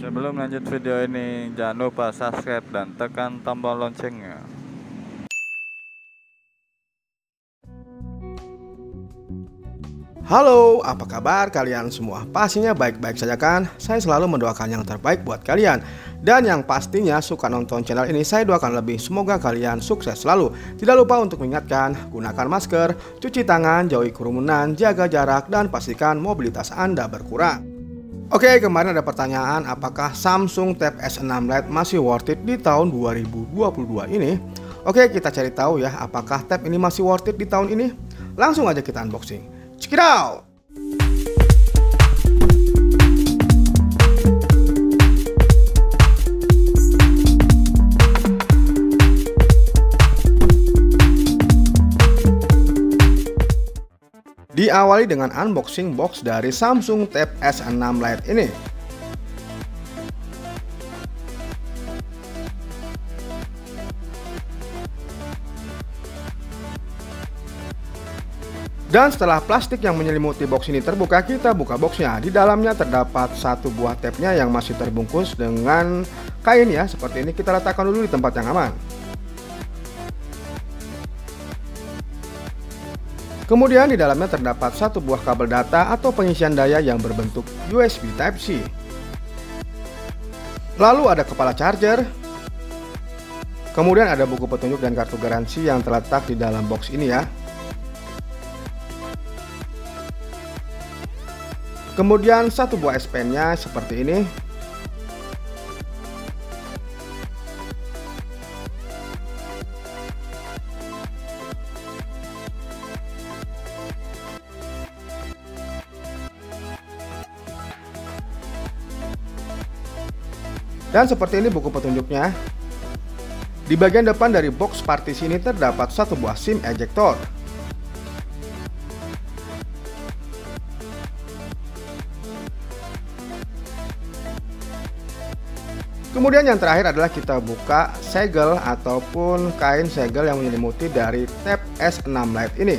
Sebelum lanjut video ini, jangan lupa subscribe dan tekan tombol loncengnya. Halo, apa kabar kalian semua? Pastinya baik-baik saja kan? Saya selalu mendoakan yang terbaik buat kalian. Dan yang pastinya suka nonton channel ini, saya doakan lebih. Semoga kalian sukses selalu. Tidak lupa untuk mengingatkan, gunakan masker, cuci tangan, jauhi kerumunan, jaga jarak, dan pastikan mobilitas Anda berkurang. Oke, kemarin ada pertanyaan, apakah Samsung Tab S6 Lite masih worth it di tahun 2022 ini? Oke, kita cari tahu ya, apakah tab ini masih worth it di tahun ini? Langsung aja kita unboxing. Check it out! Diawali dengan unboxing box dari Samsung Tab S6 Lite ini. Dan setelah plastik yang menyelimuti box ini terbuka, kita buka boxnya. Di dalamnya terdapat satu buah tabnya yang masih terbungkus dengan kain ya, seperti ini. Kita letakkan dulu di tempat yang aman. Kemudian di dalamnya terdapat satu buah kabel data atau pengisian daya yang berbentuk USB Type-C. Lalu ada kepala charger. Kemudian ada buku petunjuk dan kartu garansi yang terletak di dalam box ini ya. Kemudian satu buah S Pen-nya seperti ini. Dan seperti ini buku petunjuknya. Di bagian depan dari box partisi ini terdapat satu buah SIM ejector. Kemudian yang terakhir adalah kita buka segel ataupun kain segel yang menyelimuti dari Tab S6 Lite ini.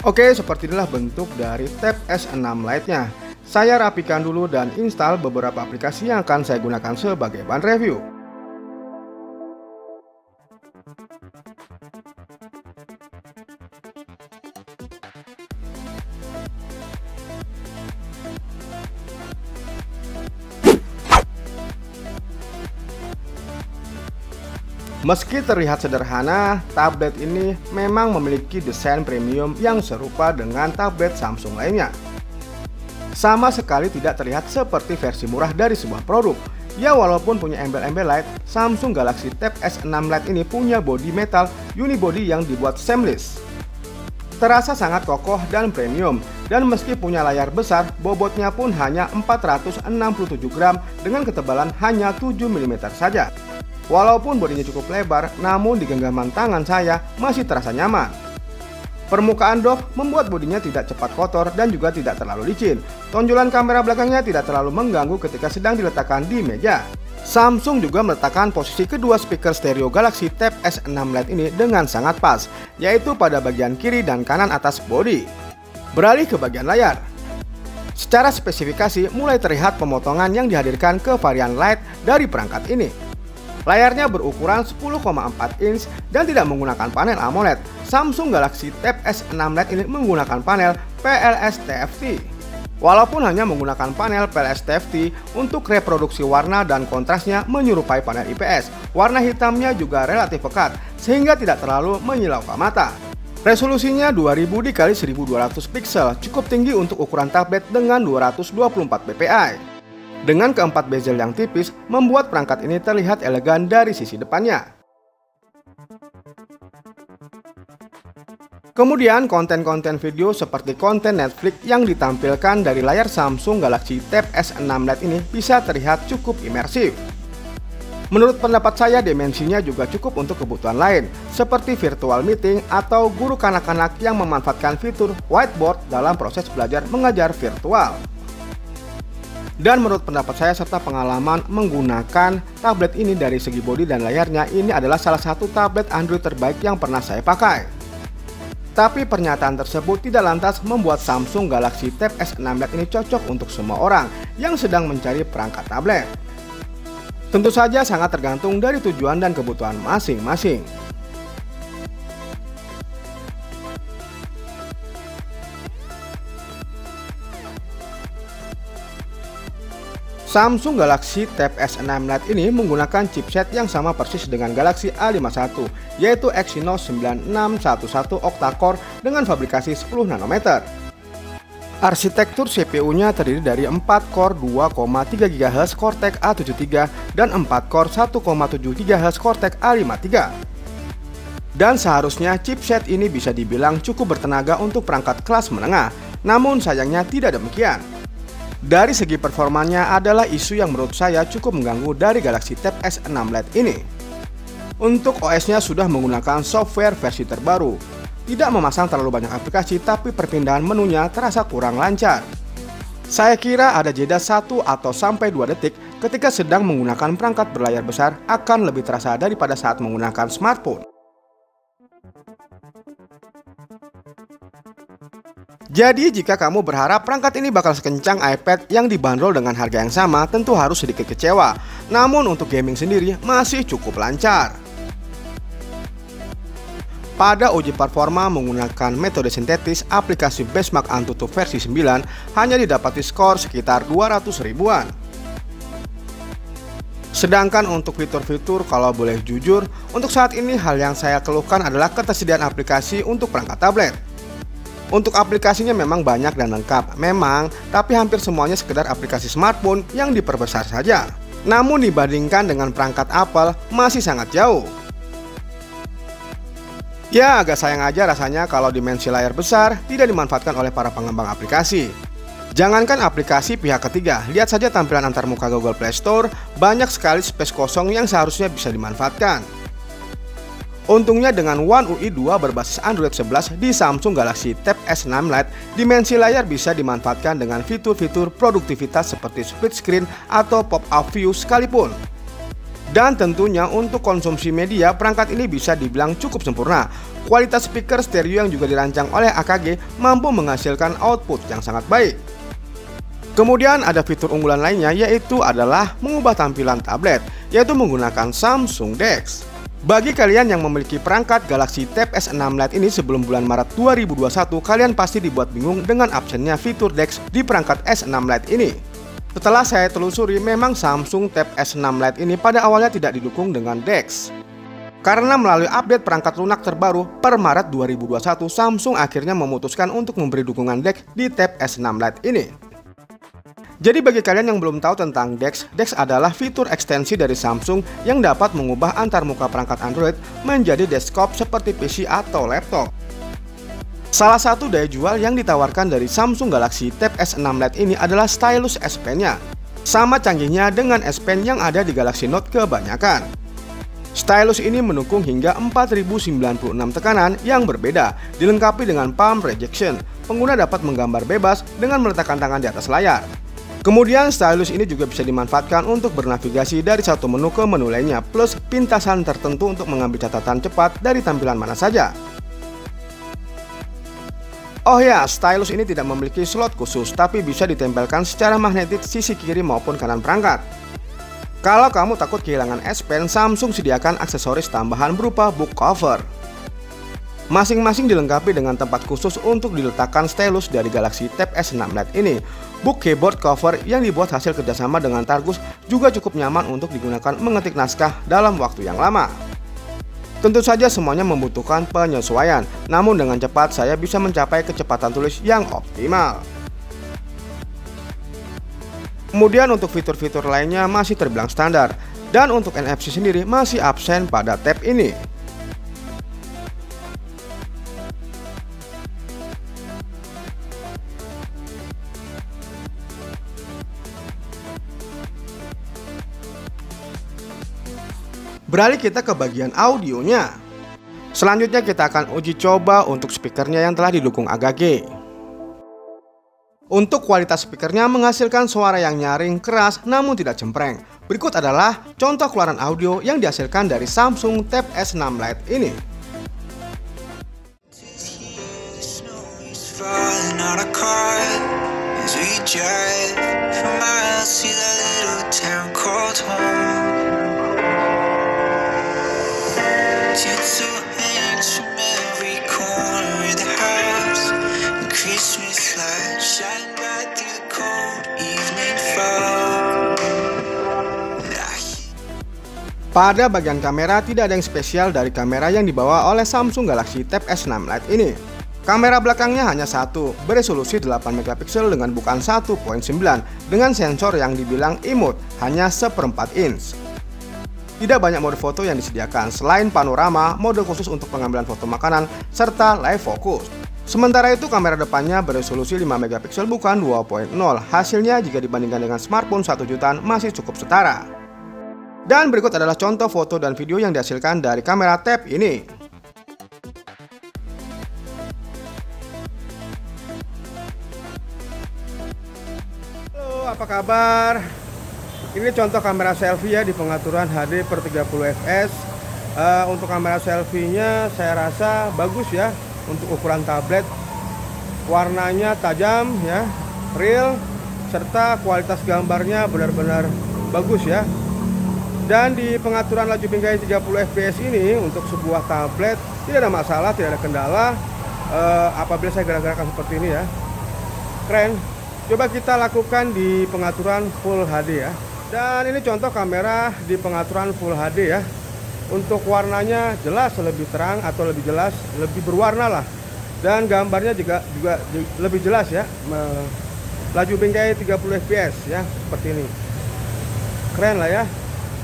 Oke, seperti inilah bentuk dari Tab S6 Lite-nya. Saya rapikan dulu dan install beberapa aplikasi yang akan saya gunakan sebagai bahan review. Meski terlihat sederhana, tablet ini memang memiliki desain premium yang serupa dengan tablet Samsung lainnya. Sama sekali tidak terlihat seperti versi murah dari sebuah produk. Ya, walaupun punya embel-embel Lite, Samsung Galaxy Tab S6 Lite ini punya bodi metal unibody yang dibuat seamless. Terasa sangat kokoh dan premium, dan meski punya layar besar, bobotnya pun hanya 467 gram dengan ketebalan hanya 7 mm saja. Walaupun bodinya cukup lebar, namun di genggaman tangan saya masih terasa nyaman. Permukaan dock membuat bodinya tidak cepat kotor dan juga tidak terlalu licin. Tonjolan kamera belakangnya tidak terlalu mengganggu ketika sedang diletakkan di meja. Samsung juga meletakkan posisi kedua speaker stereo Galaxy Tab S6 Lite ini dengan sangat pas, yaitu pada bagian kiri dan kanan atas bodi. Beralih ke bagian layar. Secara spesifikasi, mulai terlihat pemotongan yang dihadirkan ke varian Lite dari perangkat ini. Layarnya berukuran 10,4 inch dan tidak menggunakan panel AMOLED. Samsung Galaxy Tab S6 Lite ini menggunakan panel PLS TFT. Walaupun hanya menggunakan panel PLS TFT, untuk reproduksi warna dan kontrasnya menyerupai panel IPS. Warna hitamnya juga relatif pekat, sehingga tidak terlalu menyilaukan mata. Resolusinya 2000 x 1200 pixel, cukup tinggi untuk ukuran tablet dengan 224 ppi. Dengan keempat bezel yang tipis, membuat perangkat ini terlihat elegan dari sisi depannya. Kemudian konten-konten video seperti konten Netflix yang ditampilkan dari layar Samsung Galaxy Tab S6 Lite ini bisa terlihat cukup imersif. Menurut pendapat saya, dimensinya juga cukup untuk kebutuhan lain, seperti virtual meeting atau guru kanak-kanak yang memanfaatkan fitur whiteboard dalam proses belajar mengajar virtual. Dan menurut pendapat saya serta pengalaman menggunakan tablet ini, dari segi bodi dan layarnya, ini adalah salah satu tablet Android terbaik yang pernah saya pakai. Tapi pernyataan tersebut tidak lantas membuat Samsung Galaxy Tab S6 Lite ini cocok untuk semua orang yang sedang mencari perangkat tablet. Tentu saja sangat tergantung dari tujuan dan kebutuhan masing-masing. Samsung Galaxy Tab S6 Lite ini menggunakan chipset yang sama persis dengan Galaxy A51, yaitu Exynos 9611 octa-core dengan fabrikasi 10 nanometer. Arsitektur CPU-nya terdiri dari 4 core 2,3 GHz Cortex A73 dan 4 core 1,7 GHz Cortex A53. Dan seharusnya chipset ini bisa dibilang cukup bertenaga untuk perangkat kelas menengah, namun sayangnya tidak demikian. Dari segi performanya adalah isu yang menurut saya cukup mengganggu dari Galaxy Tab S6 Lite ini. Untuk OS-nya sudah menggunakan software versi terbaru. Tidak memasang terlalu banyak aplikasi, tapi perpindahan menunya terasa kurang lancar. Saya kira ada jeda 1 atau sampai 2 detik ketika sedang menggunakan perangkat berlayar besar akan lebih terasa daripada saat menggunakan smartphone. Jadi jika kamu berharap perangkat ini bakal sekencang iPad yang dibanderol dengan harga yang sama, tentu harus sedikit kecewa. Namun untuk gaming sendiri masih cukup lancar. Pada uji performa menggunakan metode sintetis, aplikasi Benchmark Antutu versi 9 hanya didapati skor sekitar 200 ribuan. Sedangkan untuk fitur-fitur, kalau boleh jujur, untuk saat ini hal yang saya keluhkan adalah ketersediaan aplikasi untuk perangkat tablet. Untuk aplikasinya memang banyak dan lengkap, memang, tapi hampir semuanya sekedar aplikasi smartphone yang diperbesar saja. Namun dibandingkan dengan perangkat Apple, masih sangat jauh. Ya, agak sayang aja rasanya kalau dimensi layar besar tidak dimanfaatkan oleh para pengembang aplikasi. Jangankan aplikasi pihak ketiga, lihat saja tampilan antarmuka Google Play Store, banyak sekali space kosong yang seharusnya bisa dimanfaatkan. Untungnya dengan One UI 2 berbasis Android 11 di Samsung Galaxy Tab S6 Lite, dimensi layar bisa dimanfaatkan dengan fitur-fitur produktivitas seperti split screen atau pop-up view sekalipun. Dan tentunya untuk konsumsi media, perangkat ini bisa dibilang cukup sempurna. Kualitas speaker stereo yang juga dirancang oleh AKG mampu menghasilkan output yang sangat baik. Kemudian ada fitur unggulan lainnya, yaitu adalah mengubah tampilan tablet, yaitu menggunakan Samsung DeX. Bagi kalian yang memiliki perangkat Galaxy Tab S6 Lite ini sebelum bulan Maret 2021, kalian pasti dibuat bingung dengan absennya fitur DeX di perangkat S6 Lite ini. Setelah saya telusuri, memang Samsung Tab S6 Lite ini pada awalnya tidak didukung dengan DeX. Karena melalui update perangkat lunak terbaru per Maret 2021, Samsung akhirnya memutuskan untuk memberi dukungan DeX di Tab S6 Lite ini. Jadi bagi kalian yang belum tahu tentang DeX, DeX adalah fitur ekstensi dari Samsung yang dapat mengubah antarmuka perangkat Android menjadi desktop seperti PC atau laptop. Salah satu daya jual yang ditawarkan dari Samsung Galaxy Tab S6 Lite ini adalah stylus S Pen-nya. Sama canggihnya dengan S Pen yang ada di Galaxy Note kebanyakan. Stylus ini mendukung hingga 4096 tekanan yang berbeda, dilengkapi dengan palm rejection. Pengguna dapat menggambar bebas dengan meletakkan tangan di atas layar. Kemudian stylus ini juga bisa dimanfaatkan untuk bernavigasi dari satu menu ke menu lainnya, plus pintasan tertentu untuk mengambil catatan cepat dari tampilan mana saja. Oh ya, stylus ini tidak memiliki slot khusus, tapi bisa ditempelkan secara magnetis sisi kiri maupun kanan perangkat. Kalau kamu takut kehilangan S Pen, Samsung sediakan aksesoris tambahan berupa book cover. Masing-masing dilengkapi dengan tempat khusus untuk diletakkan stylus dari Galaxy Tab S6 Lite ini. Book keyboard cover yang dibuat hasil kerjasama dengan Targus juga cukup nyaman untuk digunakan mengetik naskah dalam waktu yang lama. Tentu saja semuanya membutuhkan penyesuaian, namun dengan cepat saya bisa mencapai kecepatan tulis yang optimal. Kemudian untuk fitur-fitur lainnya masih terbilang standar, dan untuk NFC sendiri masih absen pada tab ini. Beralih kita ke bagian audionya. Selanjutnya kita akan uji coba untuk speakernya yang telah didukung AKG. Untuk kualitas speakernya menghasilkan suara yang nyaring, keras, namun tidak cempreng. Berikut adalah contoh keluaran audio yang dihasilkan dari Samsung Tab S6 Lite ini. in our car as we drive for miles to that little town called home. Tinsel hangs from every corner of the house, and Christmas lights shine right through the cold evening fog. Pada bagian kamera tidak ada yang spesial dari kamera yang dibawa oleh Samsung Galaxy Tab S6 Lite ini. Kamera belakangnya hanya satu, beresolusi 8 megapiksel dengan bukaan 1.9 dengan sensor yang dibilang imut, hanya 1/4 inch. Tidak banyak mode foto yang disediakan selain panorama, mode khusus untuk pengambilan foto makanan, serta live focus. Sementara itu kamera depannya beresolusi 5 megapiksel bukan 2.0. Hasilnya jika dibandingkan dengan smartphone 1 jutaan masih cukup setara. Dan berikut adalah contoh foto dan video yang dihasilkan dari kamera Tab ini. Halo, apa kabar? Ini contoh kamera selfie ya di pengaturan HD per 30 fps. Untuk kamera selfie-nya saya rasa bagus ya untuk ukuran tablet. Warnanya tajam ya, real, serta kualitas gambarnya benar-benar bagus ya. Dan di pengaturan laju bingkai 30 fps ini untuk sebuah tablet tidak ada masalah, tidak ada kendala apabila saya gerak-gerakan seperti ini ya. Keren. Coba kita lakukan di pengaturan Full HD ya. Dan ini contoh kamera di pengaturan Full HD ya. Untuk warnanya jelas lebih terang atau lebih jelas, lebih berwarna lah. Dan gambarnya juga lebih jelas ya. Laju bingkai 30 fps ya, seperti ini. Keren lah ya.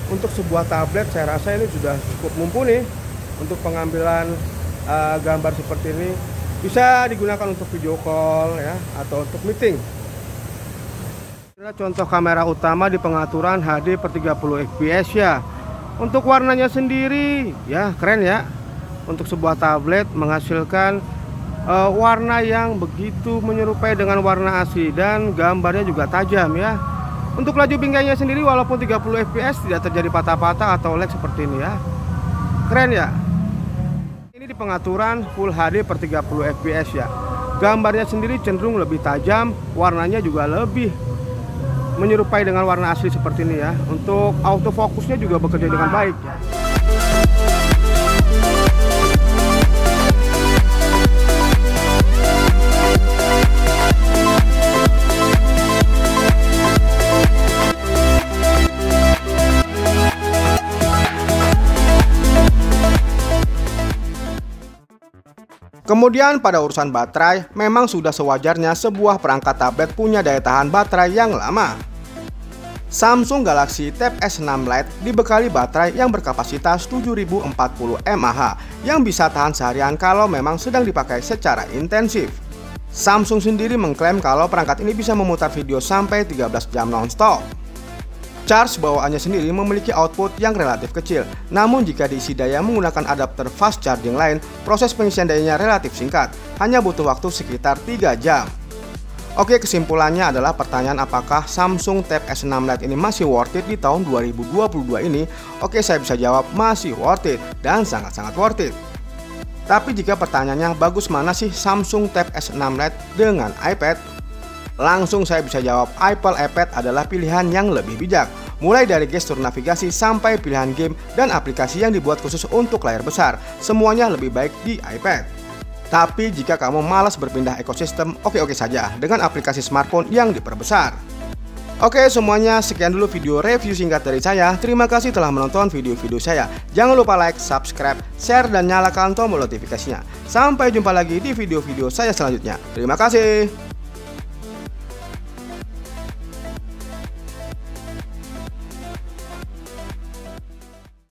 Untuk sebuah tablet saya rasa ini sudah cukup mumpuni untuk pengambilan gambar seperti ini. Bisa digunakan untuk video call ya atau untuk meeting. Ini contoh kamera utama di pengaturan HD per 30 fps ya. Untuk warnanya sendiri ya keren ya. Untuk sebuah tablet menghasilkan warna yang begitu menyerupai dengan warna asli dan gambarnya juga tajam ya. Untuk laju bingkainya sendiri walaupun 30 fps tidak terjadi patah-patah atau lag seperti ini ya. Keren ya. Ini di pengaturan Full HD per 30 fps ya. Gambarnya sendiri cenderung lebih tajam, warnanya juga lebih menyerupai dengan warna asli seperti ini ya. Untuk autofokusnya juga bekerja dengan baik ya. Kemudian pada urusan baterai, memang sudah sewajarnya sebuah perangkat tablet punya daya tahan baterai yang lama. Samsung Galaxy Tab S6 Lite dibekali baterai yang berkapasitas 7040 mAh yang bisa tahan seharian kalau memang sedang dipakai secara intensif. Samsung sendiri mengklaim kalau perangkat ini bisa memutar video sampai 13 jam non-stop. Charge bawaannya sendiri memiliki output yang relatif kecil, namun jika diisi daya menggunakan adapter fast charging lain, proses pengisian dayanya relatif singkat, hanya butuh waktu sekitar 3 jam. Oke, kesimpulannya adalah pertanyaan apakah Samsung Tab S6 Lite ini masih worth it di tahun 2022 ini? Oke, saya bisa jawab masih worth it dan sangat-sangat worth it. Tapi jika pertanyaannya bagus mana sih Samsung Tab S6 Lite dengan iPad? Langsung saya bisa jawab Apple iPad adalah pilihan yang lebih bijak. Mulai dari gestur navigasi sampai pilihan game dan aplikasi yang dibuat khusus untuk layar besar, semuanya lebih baik di iPad. Tapi jika kamu malas berpindah ekosistem, oke-oke saja dengan aplikasi smartphone yang diperbesar. Oke semuanya, sekian dulu video review singkat dari saya. Terima kasih telah menonton video-video saya. Jangan lupa like, subscribe, share, dan nyalakan tombol notifikasinya. Sampai jumpa lagi di video-video saya selanjutnya. Terima kasih.